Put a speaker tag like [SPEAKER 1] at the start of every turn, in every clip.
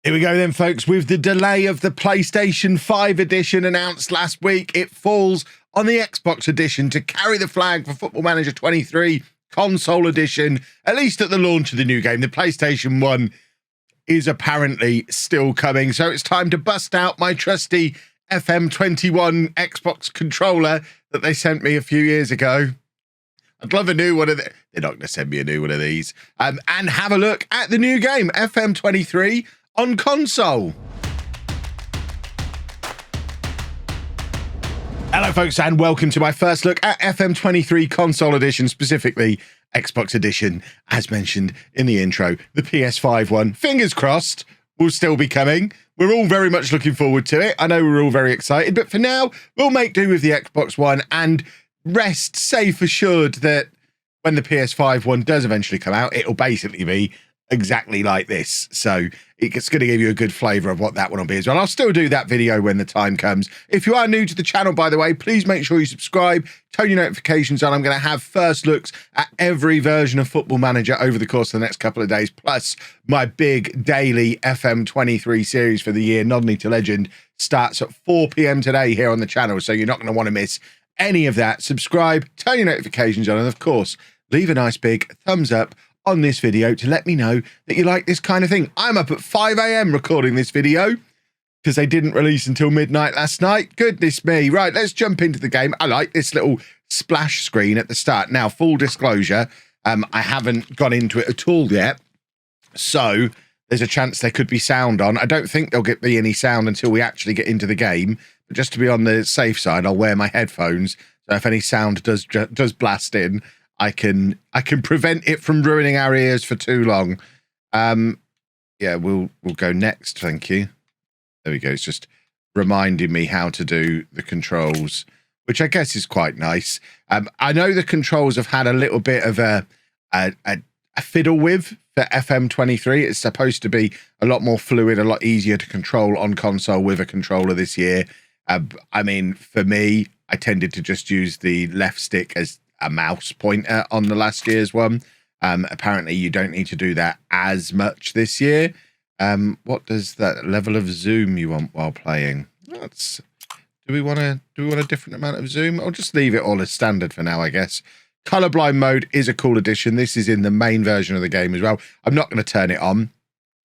[SPEAKER 1] Here we go then, folks. With the delay of the PlayStation 5 edition announced last week, it falls on the Xbox edition to carry the flag for Football Manager 23 Console Edition, at least at the launch of the new game. The PlayStation 1 is apparently still coming, so it's time to bust out my trusty FM21 Xbox controller that they sent me a few years ago. I'd love a new one of them. They're not going to send me a new one of these. And have a look at the new game, FM23 on console. Hello, folks, and welcome to my first look at FM23 Console Edition, specifically Xbox Edition, as mentioned in the intro. The PS5 one, fingers crossed, will still be coming. We're all very much looking forward to it. I know we're all very excited, but for now, we'll make do with the Xbox One and rest safe assured that when the PS5 one does eventually come out, it'll basically be exactly like this. So it's going to give you a good flavour of what that one will be as well. I'll still do that video when the time comes. If you are new to the channel, by the way, please make sure you subscribe, turn your notifications on. I'm going to have first looks at every version of Football Manager over the course of the next couple of days, plus my big daily FM23 series for the year, Nodney to Legend, starts at 4 p.m. today here on the channel, so you're not going to want to miss any of that. Subscribe, turn your notifications on, and of course, leave a nice big thumbs up on this video to let me know that you like this kind of thing. I'm up at 5 a.m. recording this video because they didn't release until midnight last night. Goodness me. Right, let's jump into the game. I like this little splash screen at the start. Now, full disclosure, I haven't gone into it at all yet, so there's a chance there could be sound on. I don't think there'll be any sound until we actually get into the game, but just to be on the safe side, I'll wear my headphones, so if any sound does blast in, I can prevent it from ruining our ears for too long. Yeah, we'll go next. Thank you. There we go. It's just reminding me how to do the controls, which I guess is quite nice. I know the controls have had a little bit of a fiddle with for FM23. It's supposed to be a lot more fluid, a lot easier to control on console with a controller this year. I mean, for me, I tended to just use the left stick as a mouse pointer on the last year's one. Apparently you don't need to do that as much this year. What does that level of zoom you want while playing? Do we want a different amount of zoom? I'll just leave it all as standard for now, I guess. Colorblind mode is a cool addition. This is in the main version of the game as well. I'm not going to turn it on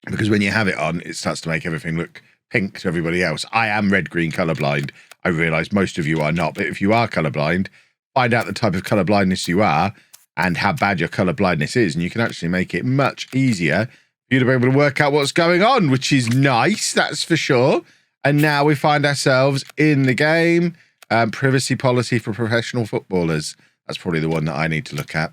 [SPEAKER 1] because when you have it on, it starts to make everything look pink to everybody else. I am red-green colorblind. I realise most of you are not, but if you are colorblind, find out the type of colour blindness you are and how bad your colour blindness is, and you can actually make it much easier for you to be able to work out what's going on, which is nice, that's for sure. And now we find ourselves in the game. Privacy policy for professional footballers. That's probably the one that I need to look at,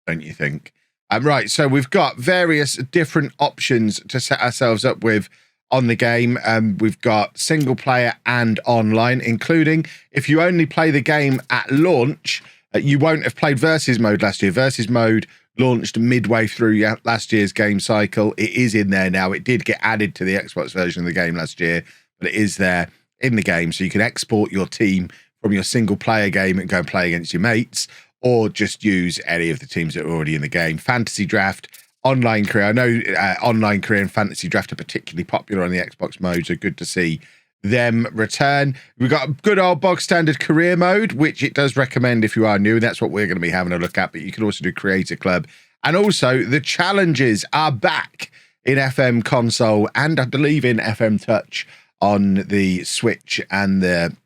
[SPEAKER 1] don't you think? Right, so we've got various different options to set ourselves up with on the game. We've got single player and online, including if you only play the game at launch, you won't have played versus mode last year. Versus mode launched midway through last year's game cycle. It is in there now. It did get added to the Xbox version of the game last year, but it is there in the game. So you can export your team from your single player game and go and play against your mates, or just use any of the teams that are already in the game. Fantasy draft, online career. I know online career and fantasy draft are particularly popular on the Xbox mode, so good to see them return. We've got a good old bog standard career mode, which it does recommend if you are new. That's what we're going to be having a look at, but you can also do Creator Club. And also the challenges are back in FM console and I believe in FM Touch on the Switch and the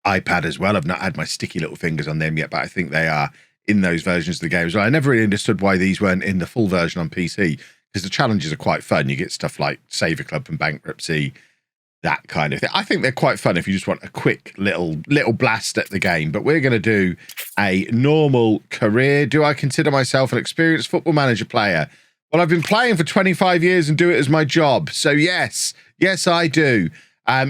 [SPEAKER 1] iPad as well. I've not had my sticky little fingers on them yet, but I think they are in those versions of the game as well. I never really understood why these weren't in the full version on PC, because the challenges are quite fun. You get stuff like Save a Club from Bankruptcy, that kind of thing. I think they're quite fun if you just want a quick little blast at the game. But we're going to do a normal career. Do I consider myself an experienced Football Manager player? Well, I've been playing for 25 years and do it as my job. So yes, I do.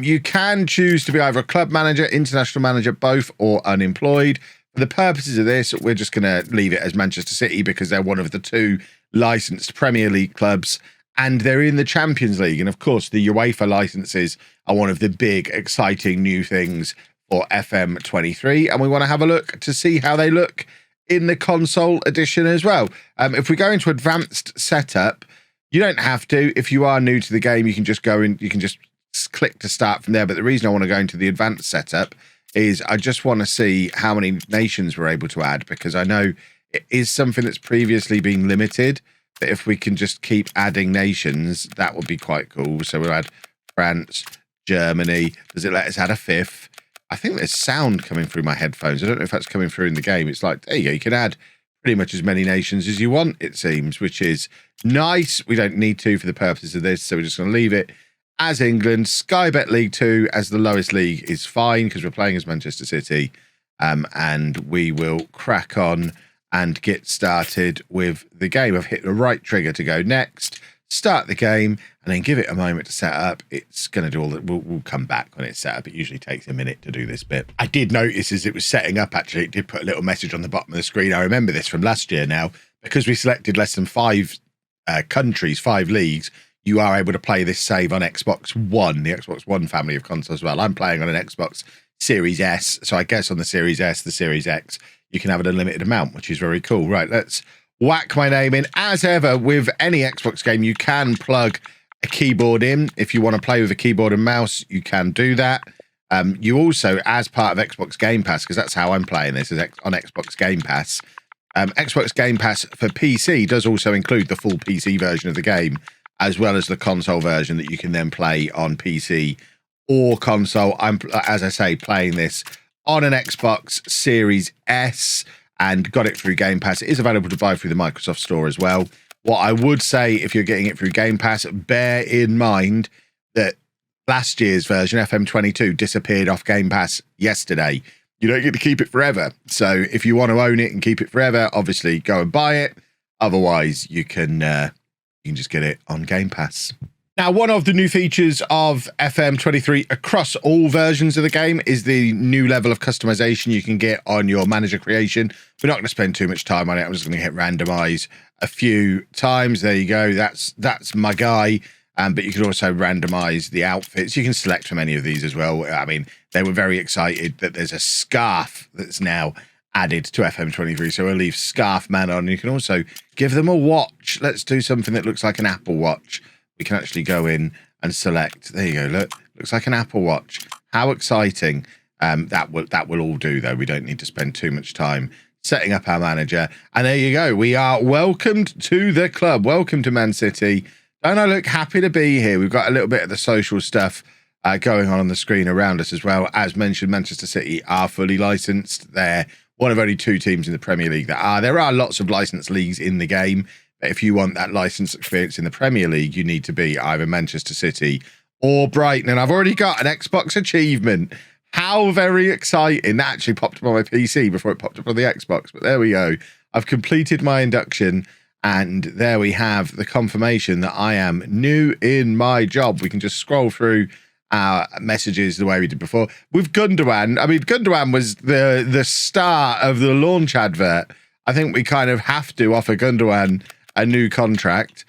[SPEAKER 1] You can choose to be either a club manager, international manager, both, or unemployed. For the purposes of this, we're just going to leave it as Manchester City because they're one of the two licensed Premier League clubs and they're in the Champions League. And of course, the UEFA licenses are one of the big, exciting new things for FM23. And we want to have a look to see how they look in the console edition as well. If we go into advanced setup, You don't have to. If you are new to the game, you can just go in, you can just click to start from there. But the reason I want to go into the advanced setup is I just want to see how many nations we're able to add, because I know it is something that's previously been limited. But if we can just keep adding nations, that would be quite cool. So we'll add France, Germany. Does it let us add a fifth? I think there's sound coming through my headphones. I don't know if that's coming through in the game. It's like, there you go, you can add pretty much as many nations as you want, it seems, which is nice. We don't need to for the purposes of this, so we're just going to leave it as England. Sky Bet League 2 as the lowest league is fine because we're playing as Manchester City, and we will crack on and get started with the game. I've hit the right trigger to go next, start the game, and then give it a moment to set up. It's going to do all that. We'll come back when it's set up. It usually takes a minute to do this bit. I did notice as it was setting up, actually, it did put a little message on the bottom of the screen. I remember this from last year now. Because we selected less than 5 countries, 5 leagues, you are able to play this save on Xbox One, the Xbox One family of consoles as well. I'm playing on an Xbox Series S, so I guess on the Series S, the Series X, you can have an unlimited amount, which is very cool. Right, let's whack my name in. As ever, with any Xbox game, you can plug a keyboard in. If you want to play with a keyboard and mouse, you can do that. You also, as part of Xbox Game Pass, because that's how I'm playing this, is on Xbox Game Pass. Xbox Game Pass for PC does also include the full PC version of the game, as well as the console version that you can then play on PC or console. I'm, as I say, playing this on an Xbox Series S and got it through Game Pass. It is available to buy through the Microsoft Store as well. What I would say, if you're getting it through Game Pass, bear in mind that last year's version, FM22, disappeared off Game Pass yesterday. You don't get to keep it forever. So if you want to own it and keep it forever, obviously go and buy it. Otherwise, you can just get it on Game Pass. Now, one of the new features of FM23 across all versions of the game is the new level of customization you can get on your manager creation. We're not going to spend too much time on it. I'm just going to hit randomize a few times. There you go. That's my guy. But you can also randomize the outfits. You can select from any of these as well. I mean, they were very excited that there's a scarf that's now added to FM23. So we'll leave Scarf Man on. You can also give them a watch. Let's do something that looks like an Apple Watch. We can actually go in and select. There you go. Look, looks like an Apple Watch. How exciting. That will all do, though. We don't need to spend too much time setting up our manager. And there you go. We are welcomed to the club. Welcome to Man City. Don't I look happy to be here? We've got a little bit of the social stuff going on the screen around us as well. As mentioned, Manchester City are fully licensed. They're one of only 2 teams in the Premier League that are. There are lots of licensed leagues in the game. But if you want that licensed experience in the Premier League, you need to be either Manchester City or Brighton. And I've already got an Xbox achievement. How very exciting. That actually popped up on my PC before it popped up on the Xbox. But there we go. I've completed my induction. And there we have the confirmation that I am new in my job. We can just scroll through our messages the way we did before. With Gundogan, I mean, Gundogan was the star of the launch advert. I think we kind of have to offer Gundogan a new contract.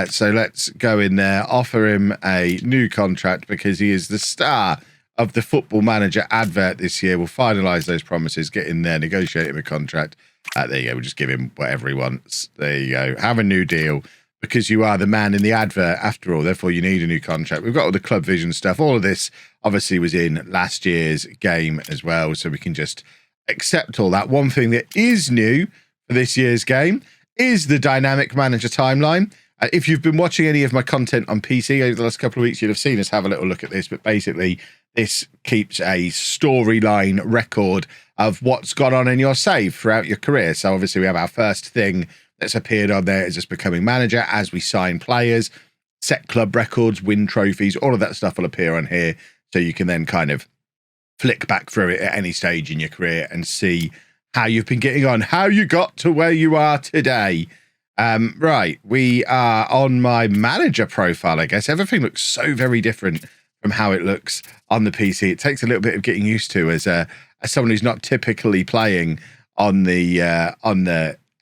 [SPEAKER 1] So let's go in there, offer him a new contract because he is the star of the Football Manager advert this year. We'll finalise those promises, get in there, negotiate him a contract. There you go. We'll just give him whatever he wants. There you go. Have a new deal because you are the man in the advert after all. Therefore, you need a new contract. We've got all the Club Vision stuff. All of this obviously was in last year's game as well. So we can just accept all that. One thing that is new for this year's game is the dynamic manager timeline. If you've been watching any of my content on PC over the last couple of weeks, you'll have seen us have a little look at this. But basically, this keeps a storyline record of what's gone on in your save throughout your career. So obviously, we have our first thing that's appeared on there is just becoming manager as we sign players, set club records, win trophies, all of that stuff will appear on here. So you can then kind of flick back through it at any stage in your career and see how you've been getting on, how you got to where you are today. Right, we are on my manager profile, I guess. Everything looks so very different from how it looks on the PC. It takes a little bit of getting used to as someone who's not typically playing on the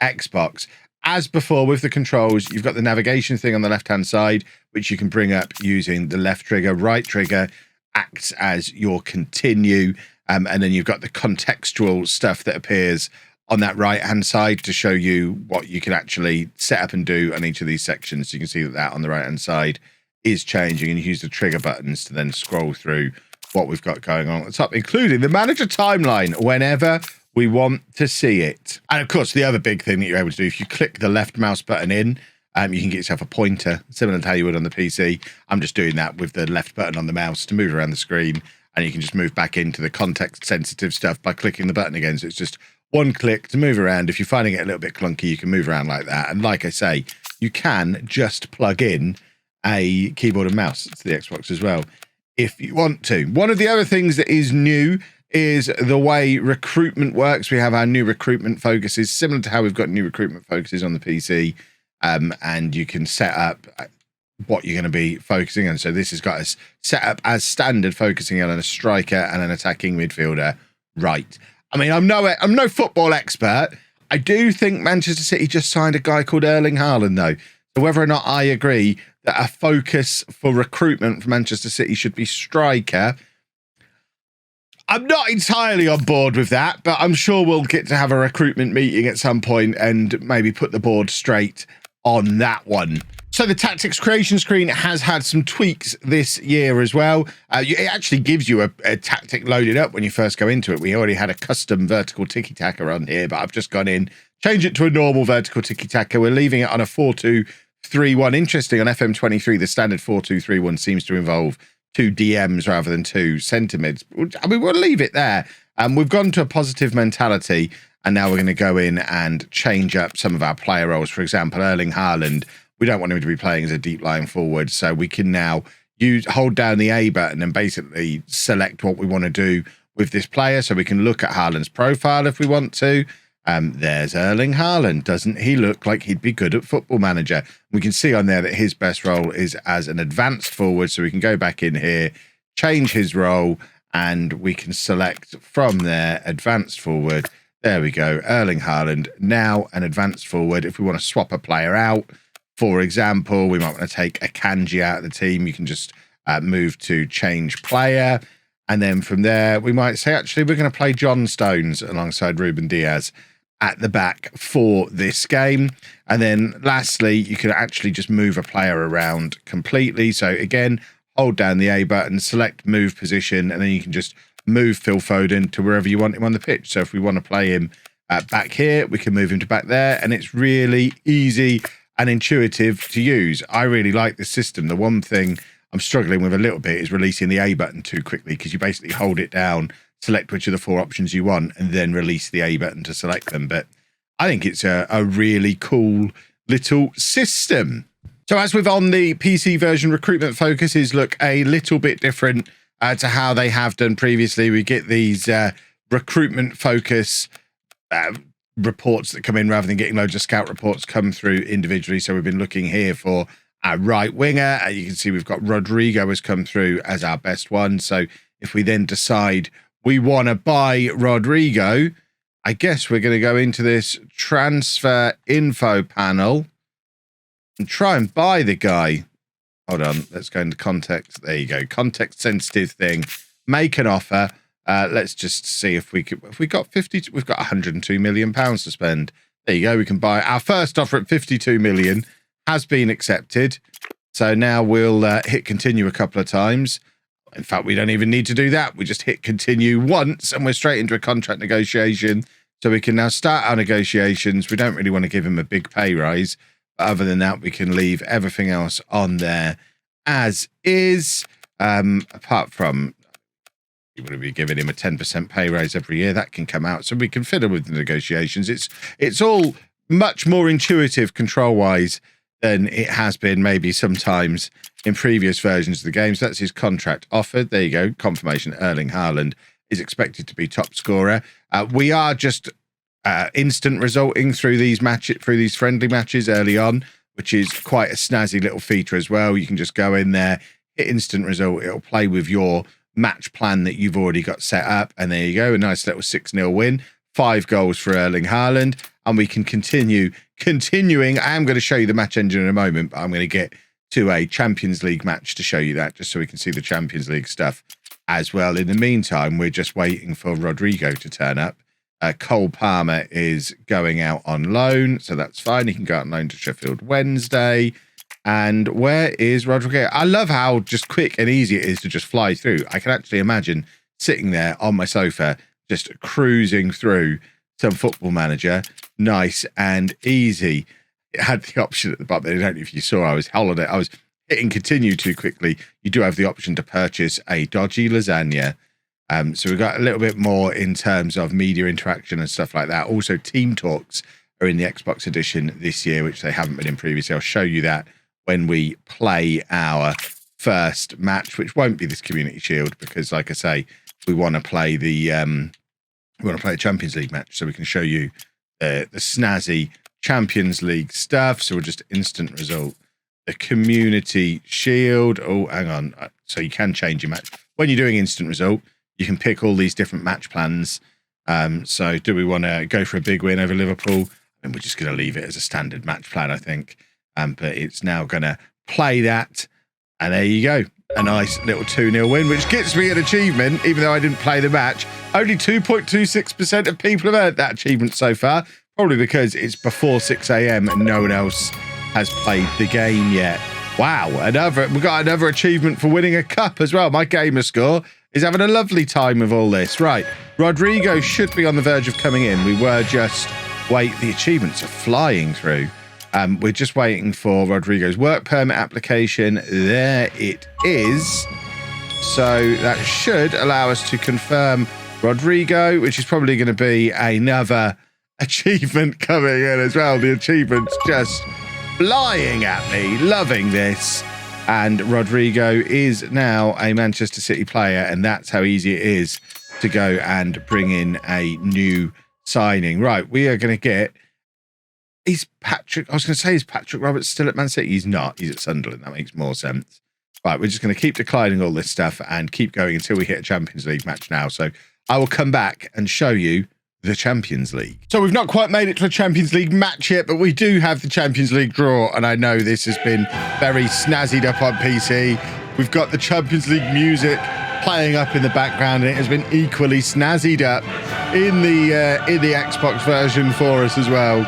[SPEAKER 1] Xbox. As before with the controls, you've got the navigation thing on the left-hand side, which you can bring up using the left trigger. Right trigger acts as your continue. And then you've got the contextual stuff that appears on that right-hand side to show you what you can actually set up and do on each of these sections. So you can see that on the right-hand side is changing, and you use the trigger buttons to then scroll through what we've got going on at the top, including the manager timeline whenever we want to see it. And of course, the other big thing that you're able to do, if you click the left mouse button in, you can get yourself a pointer, similar to how you would on the PC. I'm just doing that with the left button on the mouse to move around the screen, and you can just move back into the context-sensitive stuff by clicking the button again. So it's just one click to move around. If you're finding it a little bit clunky, you can move around like that. And like I say, you can just plug in a keyboard and mouse to the Xbox as well, if you want to. One of the other things that is new is the way recruitment works. We have our new recruitment focuses, similar to how we've got new recruitment focuses on the PC. And you can set up what you're going to be focusing on. So this has got us set up as standard, focusing on a striker and an attacking midfielder. Right. I mean, I'm no football expert. I do think Manchester City just signed a guy called Erling Haaland, though. So whether or not I agree that a focus for recruitment for Manchester City should be striker, I'm not entirely on board with that, but I'm sure we'll get to have a recruitment meeting at some point and maybe put the board straight on that one. So the tactics creation screen has had some tweaks this year as well. It actually gives you a tactic loaded up when you first go into it. We already had a custom vertical tiki-taka on here, but I've just gone in, changed it to a normal vertical tiki-taka. We're leaving it on a 4-2-3-1. Interesting, on FM23, the standard 4-2-3-1 seems to involve 2 DMs rather than 2 centre mids. I mean, we'll leave it there. We've gone to a positive mentality, and now we're going to go in and change up some of our player roles. For example, Erling Haaland, we don't want him to be playing as a deep lying forward, so we can now hold down the A button and basically select what we want to do with this player. So we can look at Haaland's profile if we want to. There's Erling Haaland. Doesn't he look like he'd be good at Football Manager? We can see on there that his best role is as an advanced forward, so we can go back in here, change his role, and we can select from there advanced forward. There we go, Erling Haaland, now an advanced forward. If we want to swap a player out, for example, we might want to take a Kanji out of the team. You can just move to change player. And then from there, we might say, actually, we're going to play John Stones alongside Ruben Diaz at the back for this game. And then lastly, you can actually just move a player around completely. So again, hold down the A button, select move position, and then you can just move Phil Foden to wherever you want him on the pitch. So if we want to play him back here, we can move him to back there. And it's really easy and intuitive to use. I really like this system. The one thing I'm struggling with a little bit is releasing the A button too quickly, because you basically hold it down, select which of the 4 options you want, and then release the A button to select them. But I think it's a really cool little system. So as with on the PC version, recruitment focuses look a little bit different to how they have done previously. We get these recruitment focus reports that come in rather than getting loads of scout reports come through individually. So we've been looking here for our right winger. You can see we've got Rodrigo has come through as our best one. So if we then decide we want to buy Rodrigo, I guess we're going to go into this transfer info panel and try and buy the guy. Hold on, let's go into context. There you go, context sensitive thing. Make an offer. Let's just see if we could. If we got 50, we've got 102 million pounds to spend. There you go. We can buy our first offer at 52 million. Has been accepted. So now we'll hit continue a couple of times. In fact, we don't even need to do that. We just hit continue once and we're straight into a contract negotiation. So we can now start our negotiations. We don't really want to give him a big pay rise. But other than that, we can leave everything else on there as is. Apart from, you want to be giving him a 10% pay raise every year. That can come out. So we can fiddle with the negotiations. It's all much more intuitive control-wise than it has been maybe sometimes in previous versions of the game. So that's his contract offered. There you go. Confirmation Erling Haaland is expected to be top scorer. We are just instant resulting through these friendly matches early on, which is quite a snazzy little feature as well. You can just go in there, hit instant result. It'll play with your match plan that you've already got set up. And there you go. A nice little 6-0 win. 5 goals for Erling Haaland. And we can continuing. I am going to show you the match engine in a moment, but I'm going to get to a Champions League match to show you that, just so we can see the Champions League stuff as well. In the meantime, we're just waiting for Rodrigo to turn up. Cole Palmer is going out on loan, so that's fine. He can go out on loan to Sheffield Wednesday. And where is Rodrigo? I love how just quick and easy it is to just fly through. I can actually imagine sitting there on my sofa, just cruising through some Football Manager, nice and easy. It had the option at the bottom. I don't know if you saw, I was hitting continue too quickly. You do have the option to purchase a dodgy lasagna. So we've got a little bit more in terms of media interaction and stuff like that. Also, team talks are in the Xbox edition this year, which they haven't been in previously. I'll show you that when we play our first match, which won't be this Community Shield, because, like I say, we want to play the Champions League match, so we can show you the snazzy Champions League stuff. So we'll just instant result. The Community Shield. Oh, hang on. So you can change your match when you're doing instant result. You can pick all these different match plans. So do we want to go for a big win over Liverpool? And we're just going to leave it as a standard match plan, I think. But it's now going to play that. And there you go. A nice little 2-0 win, which gets me an achievement, even though I didn't play the match. Only 2.26% of people have earned that achievement so far. Probably because it's before 6 a.m. and no one else has played the game yet. Wow. We've got another achievement for winning a cup as well. My gamer score is having a lovely time with all this. Right. Rodrigo should be on the verge of coming in. We were just... Wait, the achievements are flying through. We're just waiting for Rodrigo's work permit application. There it is. So that should allow us to confirm Rodrigo, which is probably going to be another achievement coming in as well. The achievement's just flying at me. Loving this. And Rodrigo is now a Manchester City player, and that's how easy it is to go and bring in a new signing. Right, we are going to get... Is Patrick Roberts still at Man City? He's not. He's at Sunderland. That makes more sense. Right, we're just going to keep declining all this stuff and keep going until we hit a Champions League match now. So I will come back and show you the Champions League. So we've not quite made it to a Champions League match yet, but we do have the Champions League draw, and I know this has been very snazzied up on PC. We've got the Champions League music playing up in the background, and it has been equally snazzied up in the Xbox version for us as well.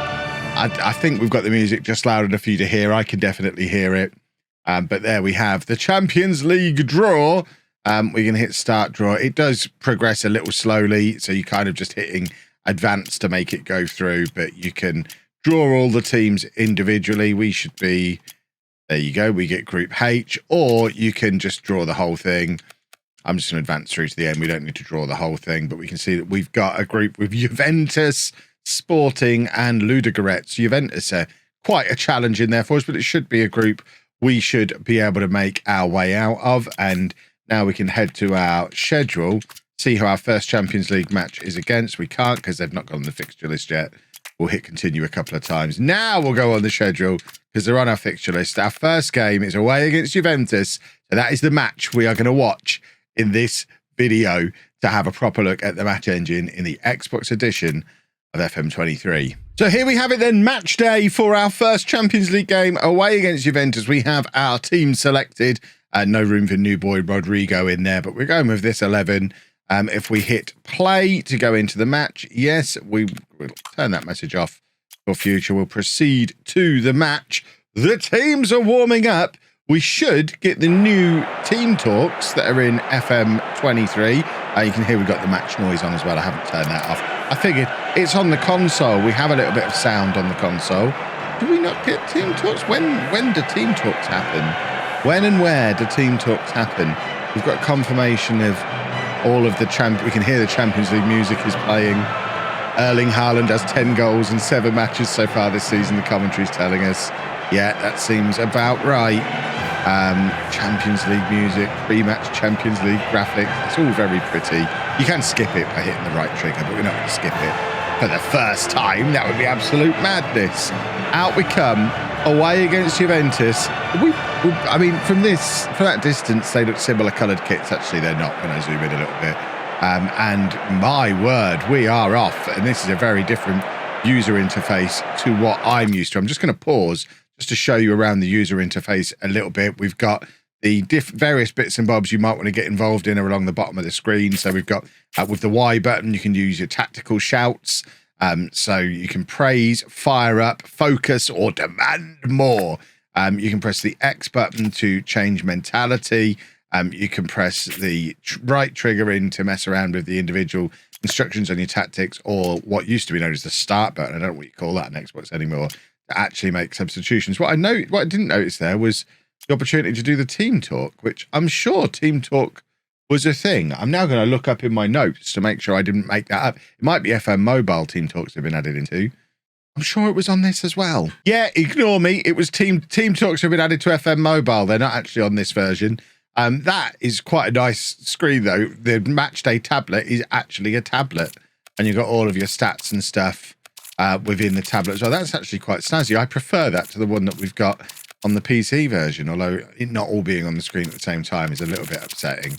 [SPEAKER 1] I think we've got the music just loud enough for you to hear. I can definitely hear it. But there we have the Champions League draw. We're going to hit start draw. It does progress a little slowly, so you're kind of just hitting advance to make it go through, but you can draw all the teams individually. We should be, there you go, we get Group H, or you can just draw the whole thing. I'm just going to advance through to the end. We don't need to draw the whole thing, but we can see that we've got a group with Juventus, Sporting, and Ludogorets. Juventus are quite a challenge in there for us, but it should be a group we should be able to make our way out of. And now we can head to our schedule, see who our first Champions League match is against. We can't because they've not got on the fixture list yet. We'll hit continue a couple of times. Now we'll go on the schedule because they're on our fixture list. Our first game is away against Juventus. So that is the match we are going to watch in this video to have a proper look at the match engine in the Xbox edition of FM23. So here we have it then, match day for our first Champions League game away against Juventus. We have our team selected. No room for new boy Rodrigo in there, but we're going with this 11. If we hit play to go into the match, yes, we will turn that message off for future. We'll proceed to the match. The teams are warming up. We should get the new team talks that are in FM23. You can hear we've got the match noise on as well. I haven't turned that off. I figured it's on the console. We have a little bit of sound on the console. Do we not get team talks? When do team talks happen? When and where do team talks happen? We've got confirmation of all of the we can hear the Champions League music is playing. Erling Haaland has 10 goals in 7 matches so far this season, the commentary's telling us. Yeah, that seems about right. Champions League music, pre-match Champions League graphics. It's all very pretty. You can skip it by hitting the right trigger, but we're not going to skip it for the first time. That would be absolute madness. Out we come, away against Juventus. I mean, from that distance, they look similar coloured kits. Actually, they're not when I zoom in a little bit. And my word, we are off. And this is a very different user interface to what I'm used to. I'm just going to pause just to show you around the user interface a little bit. We've got the various bits and bobs you might want to get involved in are along the bottom of the screen. So we've got with the Y button, you can use your tactical shouts. So you can praise, fire up, focus, or demand more. You can press the X button to change mentality. You can press the right trigger in to mess around with the individual instructions on your tactics, or what used to be known as the start button. I don't know what you call that on Xbox anymore, to actually make substitutions. What I didn't notice there was the opportunity to do the team talk, which I'm sure team talk was a thing. I'm now going to look up in my notes to make sure I didn't make that up. It might be FM Mobile team talks have been added into. I'm sure it was on this as well. Yeah, ignore me. It was team talks have been added to FM Mobile. They're not actually on this version. That is quite a nice screen, though. The Matchday tablet is actually a tablet, and you've got all of your stats and stuff within the tablet as well. That's actually quite snazzy. I prefer that to the one that we've got on the PC version, although it not all being on the screen at the same time is a little bit upsetting.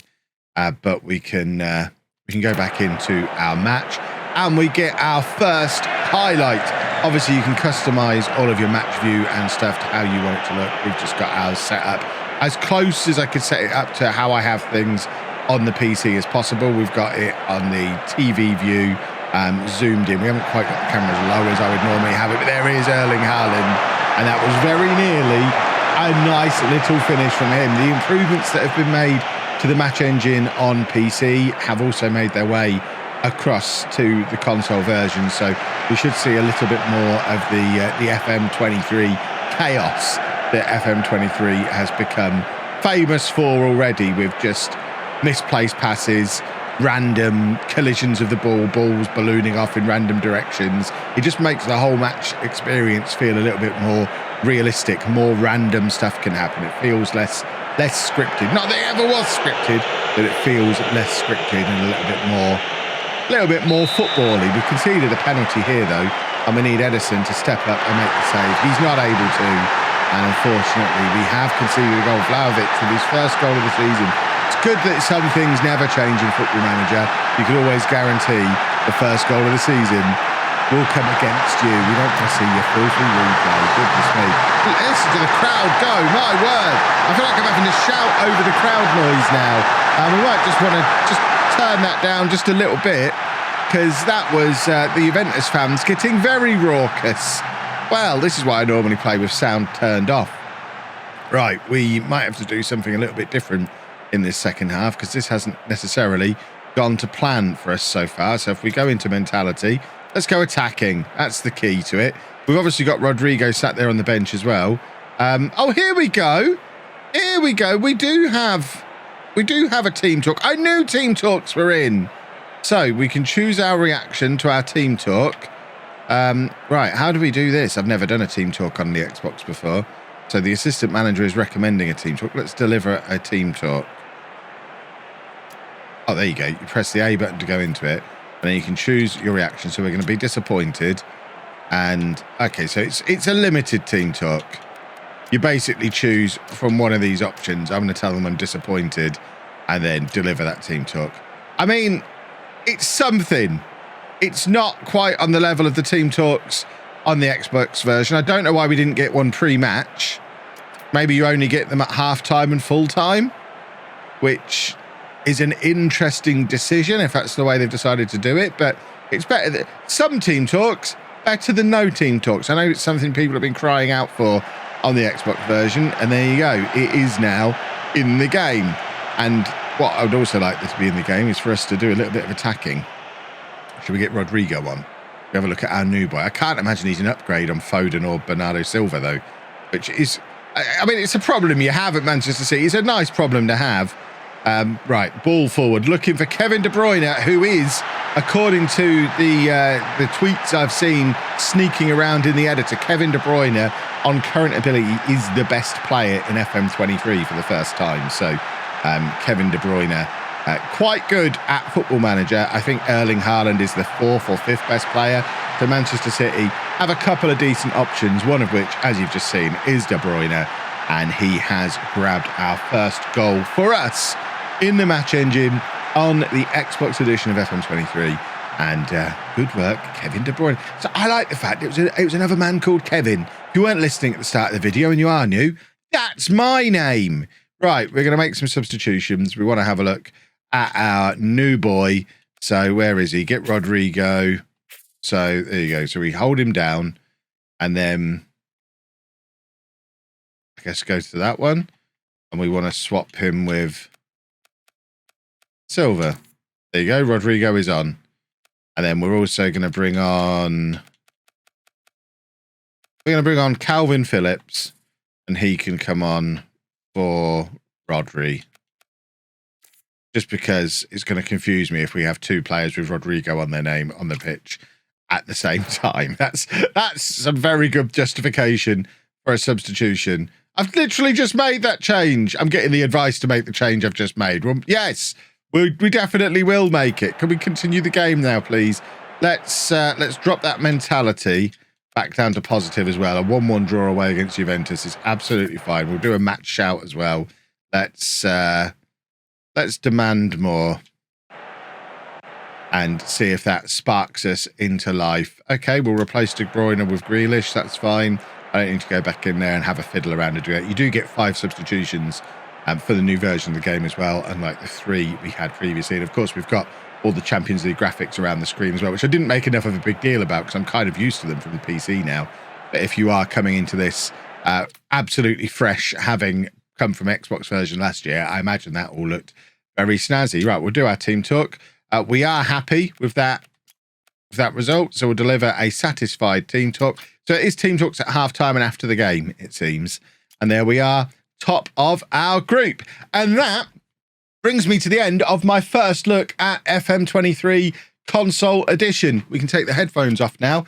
[SPEAKER 1] But we can go back into our match, and we get our first highlight. Obviously, you can customize all of your match view and stuff to how you want it to look. We've just got ours set up as close as I could set it up to how I have things on the PC as possible. We've got it on the TV view, zoomed in. We haven't quite got the camera as low as I would normally have it, but there is Erling Haaland, and that was very nearly a nice little finish from him. The improvements that have been made to the match engine on PC have also made their way across to the console version, so we should see a little bit more of the FM23 chaos that FM23 has become famous for already, with just misplaced passes, random collisions of the balls ballooning off in random directions. It just makes the whole match experience feel a little bit more realistic. More random stuff can happen. It feels less scripted. Not that it ever was scripted, but it feels less scripted and a little bit more football-y. We conceded a penalty here, though, and we need Edison to step up and make the save. He's not able to, and unfortunately, we have conceded a goal. Vlahovic with his first goal of the season. It's good that some things never change in Football Manager. You can always guarantee the first goal of the season will come against you. We don't want to see your filthy replay. Goodness me. Listen to the crowd go. My word. I feel like I'm having to shout over the crowd noise now. We might just want to turn that down just a little bit, because that was the Juventus fans getting very raucous. Well, this is why I normally play with sound turned off. Right, we might have to do something a little bit different in this second half, because this hasn't necessarily gone to plan for us so far. So if we go into mentality, let's go attacking. That's the key to it. We've obviously got Rodrigo sat there on the bench as well. Oh, here we go. Here we go. We do have a team talk. I knew team talks were in. So we can choose our reaction to our team talk. Right, how do we do this? I've never done a team talk on the Xbox before. So the assistant manager is recommending a team talk. Let's deliver a team talk. Oh, there you go. You press the A button to go into it, and then you can choose your reaction. So we're going to be disappointed. And, okay, so it's a limited team talk. You basically choose from one of these options. I'm going to tell them I'm disappointed and then deliver that team talk. I mean, it's something. It's not quite on the level of the team talks on the Xbox version. I don't know why we didn't get one pre-match. Maybe you only get them at half-time and full-time, which is an interesting decision if that's the way they've decided to do it. But it's better that some team talks, better than no team talks. I know it's something people have been crying out for on the Xbox version, and there you go. It is now in the game. And what I would also like this to be in the game is for us to do a little bit of attacking. Should we get Rodrigo on? We have a look at our new boy. I can't imagine he's an upgrade on Foden or Bernardo Silva, though, which is, I mean, it's a problem you have at Manchester City. It's a nice problem to have. Right, ball forward, looking for Kevin De Bruyne, who is, according to the tweets I've seen sneaking around in the editor, Kevin De Bruyne, on current ability, is the best player in FM23 for the first time. So, Kevin De Bruyne, quite good at Football Manager. I think Erling Haaland is the 4th or 5th best player. So Manchester City have a couple of decent options, one of which, as you've just seen, is De Bruyne, and he has grabbed our first goal for us in the match engine on the Xbox edition of FM23. And good work, Kevin De Bruyne. So I like the fact it was another man called Kevin. If you weren't listening at the start of the video and you are new, that's my name. Right, we're going to make some substitutions. We want to have a look at our new boy. So where is he? Get Rodrigo. So there you go. So we hold him down and then I guess go to that one. And we want to swap him with Silva. There you go. Rodrigo is on. And then we're also going to bring on... We're going to bring on Calvin Phillips. And he can come on for Rodri. Just because it's going to confuse me if we have two players with Rodrigo on their name on the pitch at the same time. That's some very good justification for a substitution. I've literally just made that change. I'm getting the advice to make the change I've just made. Well, yes, we definitely will make it. Can we continue the game now, please? Let's drop that mentality back down to positive as well. A 1-1 draw away against Juventus is absolutely fine. We'll do a match shout as well. Let's demand more and see if that sparks us into life. Okay, we'll replace De Bruyne with Grealish. That's fine. I don't need to go back in there and have a fiddle around to do it. You do get 5 substitutions for the new version of the game as well, unlike the 3 we had previously. And of course, we've got all the Champions League graphics around the screen as well, which I didn't make enough of a big deal about because I'm kind of used to them from the PC now. But if you are coming into this absolutely fresh, having come from Xbox version last year, I imagine that all looked very snazzy. Right, we'll do our team talk. We are happy with that result, so we'll deliver a satisfied team talk. So it is team talks at half-time and after the game, it seems. And there we are, top of our group. And that brings me to the end of my first look at FM23 Console Edition. We can take the headphones off now.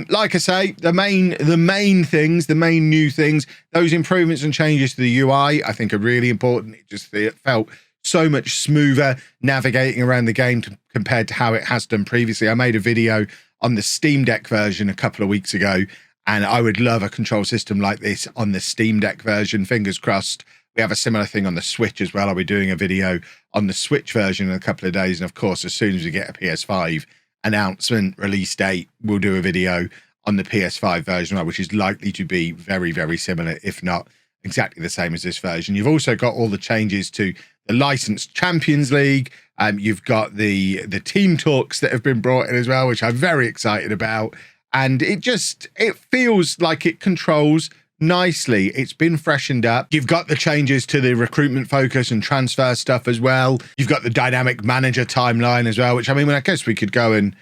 [SPEAKER 1] Like I say, the main things, the main new things, those improvements and changes to the UI, I think are really important. It felt so much smoother navigating around the game compared to how it has done previously. I made a video on the Steam Deck version a couple of weeks ago, and I would love a control system like this on the Steam Deck version. Fingers crossed. We have a similar thing on the Switch as well. I'll be doing a video on the Switch version in a couple of days. And of course, as soon as we get a PS5 announcement release date, we'll do a video on the PS5 version, which is likely to be very, very similar, if not exactly the same as this version. You've also got all the changes to the licensed Champions League. You've got the team talks that have been brought in as well, which I'm very excited about. And it feels like it controls nicely. It's been freshened up. You've got the changes to the recruitment focus and transfer stuff as well. You've got the dynamic manager timeline as well, which I mean, I guess we could go and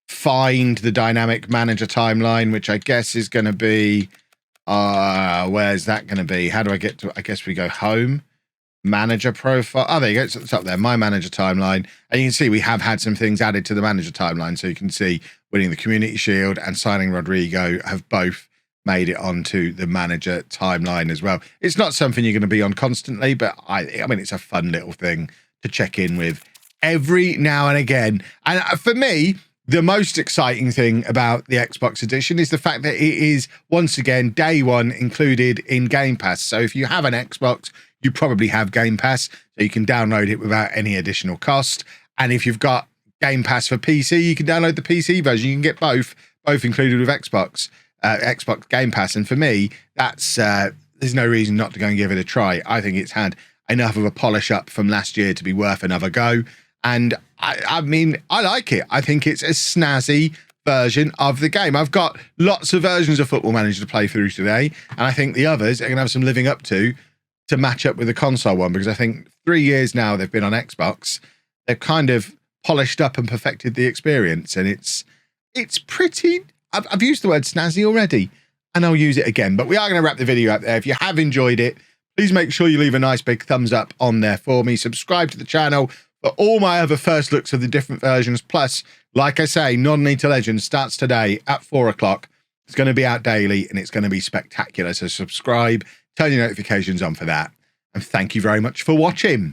[SPEAKER 1] find the dynamic manager timeline, which I guess is going to be, where's that going to be? How do I get to, I guess we go home, manager profile. Oh, there you go. It's at the top there, my manager timeline. And you can see we have had some things added to the manager timeline. So you can see winning the Community Shield and signing Rodrigo have both made it onto the manager timeline as well. It's not something you're going to be on constantly, but I mean, it's a fun little thing to check in with every now and again. And for me, the most exciting thing about the Xbox edition is the fact that it is, once again, day one included in Game Pass. So if you have an Xbox, you probably have Game Pass, so you can download it without any additional cost. And if you've got Game Pass for PC, you can download the PC version. You can get both included with Xbox Game Pass. And for me, that's there's no reason not to go and give it a try. I think it's had enough of a polish up from last year to be worth another go. And I mean, I like it. I think it's a snazzy version of the game. I've got lots of versions of Football Manager to play through today, and I think the others are going to have some living up to match up with the console one, because I think 3 years now they've been on Xbox, they've kind of polished up and perfected the experience, and it's pretty. I've used the word snazzy already, and I'll use it again. But we are going to wrap the video up there. If you have enjoyed it, please make sure you leave a nice big thumbs up on there for me. Subscribe to the channel for all my other first looks of the different versions. Plus, like I say, Non-Nita Legends starts today at 4 o'clock. It's going to be out daily, and it's going to be spectacular. So subscribe, turn your notifications on for that. And thank you very much for watching.